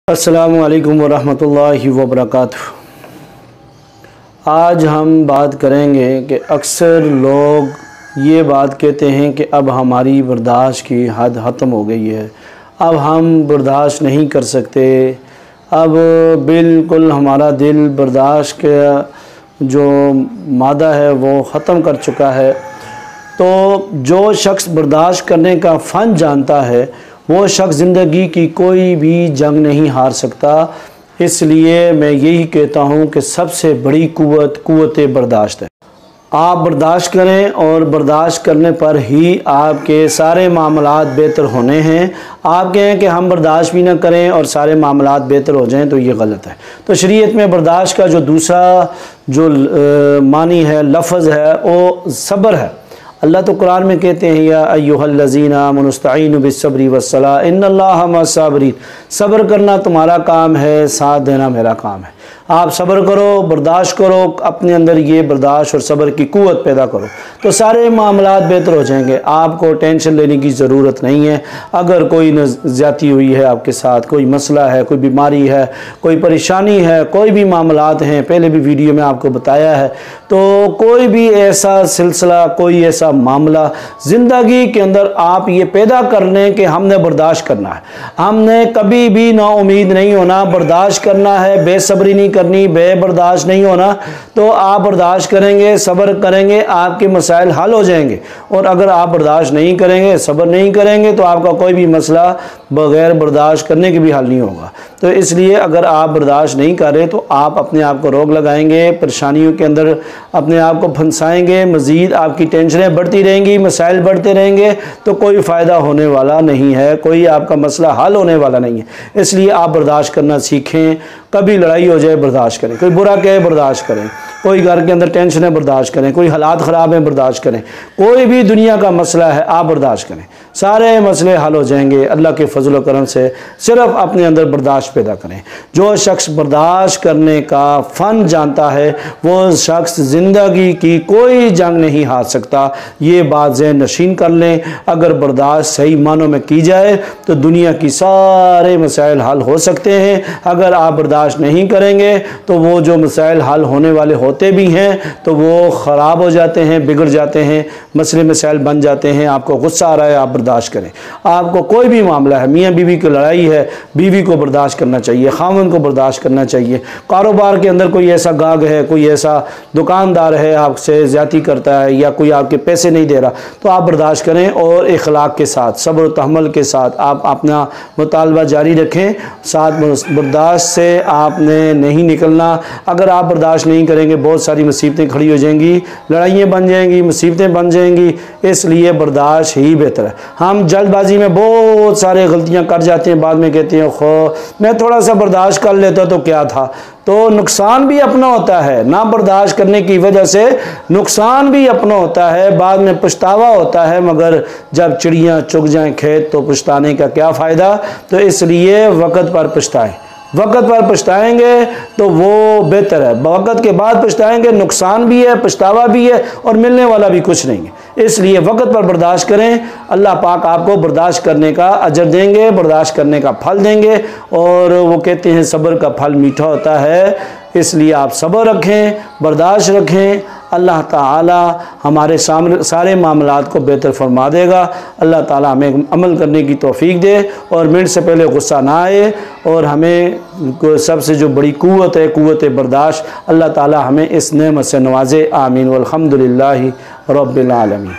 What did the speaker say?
अस्सलामु अलैकुम वरहमतुल्लाहि वबरकातुहू। आज हम बात करेंगे कि अक्सर लोग ये बात कहते हैं कि अब हमारी बर्दाश्त की हद ख़त्म हो गई है, अब हम बर्दाश्त नहीं कर सकते, अब बिल्कुल हमारा दिल बर्दाश्त का जो मादा है वो ख़त्म कर चुका है। तो जो शख्स बर्दाश्त करने का फ़न जानता है वो शख्स ज़िंदगी की कोई भी जंग नहीं हार सकता। इसलिए मैं यही कहता हूँ कि सबसे बड़ी कुव्वत बर्दाश्त है। आप बर्दाश्त करें और बर्दाश्त करने पर ही आपके सारे मामलात बेहतर होने हैं। आप कहें कि हम बर्दाश्त भी ना करें और सारे मामलात बेहतर हो जाएं तो ये गलत है। तो शरीयत में बर्दाश्त का जो दूसरा जो मानी है, लफ्ज़ है, वो सब्र है। अल्लाह तो कुरान में कहते हैं या अय्युहल्लज़ीना आमनू इस्तईनु बिस्सब्रि वस्सलाह इन्नल्लाहा मअस्साबिरीन। सब्र करना तुम्हारा काम है, साथ देना मेरा काम है। आप सब्र करो, बर्दाश्त करो, अपने अंदर ये बर्दाश्त और सब्र की कुव्वत पैदा करो तो सारे मामलात बेहतर हो जाएंगे। आपको टेंशन लेने की ज़रूरत नहीं है। अगर कोई ज़्यादती हुई है आपके साथ, कोई मसला है, कोई बीमारी है, कोई परेशानी है, कोई भी मामलात हैं, पहले भी वीडियो में आपको बताया है, तो कोई भी ऐसा सिलसिला, कोई ऐसा मामला ज़िंदगी के अंदर आप ये पैदा कर लें कि हमने बर्दाश्त करना है, हमने कभी भी नाउमीद नहीं होना, बर्दाश्त करना है, बेसब्री नहीं करनी, बेबर्दाश्त नहीं होना। तो आप बर्दाश्त करेंगे, सब्र करेंगे, आपके मसाइल हल हो जाएंगे। और अगर आप बर्दाश्त नहीं करेंगे, सब्र नहीं करेंगे तो आपका कोई भी मसला बग़ैर बर्दाश्त करने के भी हल नहीं होगा। तो इसलिए अगर आप बर्दाश्त नहीं कर रहे तो आप अपने आप को रोक लगाएंगे, परेशानियों के अंदर अपने आप को फंसाएंगे, मज़ीद आपकी टेंशनें बढ़ती रहेंगी, मसाइल बढ़ते रहेंगे, तो कोई फ़ायदा होने वाला नहीं है, कोई आपका मसला हल होने वाला नहीं है। इसलिए आप बर्दाश्त करना सीखें। कभी लड़ाई हो जाए बर्दाश्त करें, कोई बुरा कहे बर्दाश्त करें, कोई घर के अंदर टेंशन है बर्दाश्त करें, कोई हालात ख़राब हैं बर्दाश्त करें, कोई भी दुनिया का मसला है आप बर्दाश्त करें, सारे मसले हल हो जाएंगे अल्लाह के फजल करम से। सिर्फ अपने अंदर बर्दाश्त पैदा करें। जो शख्स बर्दाश्त करने का फ़न जानता है वो शख्स ज़िंदगी की कोई जंग नहीं हार सकता। ये बात ज़हन नशीन कर लें। अगर बर्दाश्त सही मानों में की जाए तो दुनिया की सारे मसाइल हल हो सकते हैं। अगर आप बर्दाश्त नहीं करेंगे तो वो जो मसाइल हल होने वाले होते भी हैं तो वो ख़राब हो जाते हैं, बिगड़ जाते हैं, मसले मसाइल बन जाते हैं। आपको गुस्सा आ रहा है, आप बर्दाश्त करें। आपको कोई भी मामला है, मियाँ बीवी की लड़ाई है, बीवी को बर्दाश्त करना चाहिए, खामन को बर्दाश्त करना चाहिए। कारोबार के अंदर कोई ऐसा गाहक है, कोई ऐसा दुकानदार है आपसे ज़्यादती करता है या कोई आपके पैसे नहीं दे रहा तो आप बर्दाश्त करें और इखलाक के साथ, सब्र तहम्मुल के साथ आप अपना मुतालबा जारी रखें। साथ बर्दाश्त से आपने नहीं निकलना। अगर आप बर्दाश्त नहीं करेंगे बहुत सारी मुसीबतें खड़ी हो जाएंगी, लड़ाइयाँ बन जाएंगी, मुसीबतें बन जाएंगी। इसलिए बर्दाश्त ही बेहतर है। हम जल्दबाजी में बहुत सारे गलतियाँ कर जाते हैं, बाद में कहते हैं खो मैं थोड़ा सा बर्दाश्त कर लेता तो क्या था। तो नुकसान भी अपना होता है, ना बर्दाश्त करने की वजह से नुकसान भी अपना होता है, बाद में पछतावा होता है। मगर जब चिड़ियाँ चुग जाएं खेत तो पछताने का क्या फ़ायदा। तो इसलिए वक़्त पर पछताएं, वक़्त पर पछताएंगे तो वो बेहतर है। वक़्त के बाद पछताएंगे, नुकसान भी है, पछतावा भी है और मिलने वाला भी कुछ नहीं है। इसलिए वक़्त पर बर्दाश्त करें। अल्लाह पाक आपको बर्दाश्त करने का अजर देंगे, बर्दाश्त करने का फल देंगे। और वो कहते हैं सब्र का फल मीठा होता है। इसलिए आप सब्र रखें, बर्दाश्त रखें। अल्लाह ताला हमारे सारे मामलात को बेहतर फरमा देगा। अल्लाह ताला हमें अमल करने की तौफीक दे और मिनट से पहले गुस्सा ना आए। और हमें सबसे जो बड़ी कुव्वत है, कुव्वत बर्दाश्त, अल्लाह ताला हमें इस नेमत से नवाजे। आमीन वल्हम्दुलिल्लाहि रब्बिल आलमीन।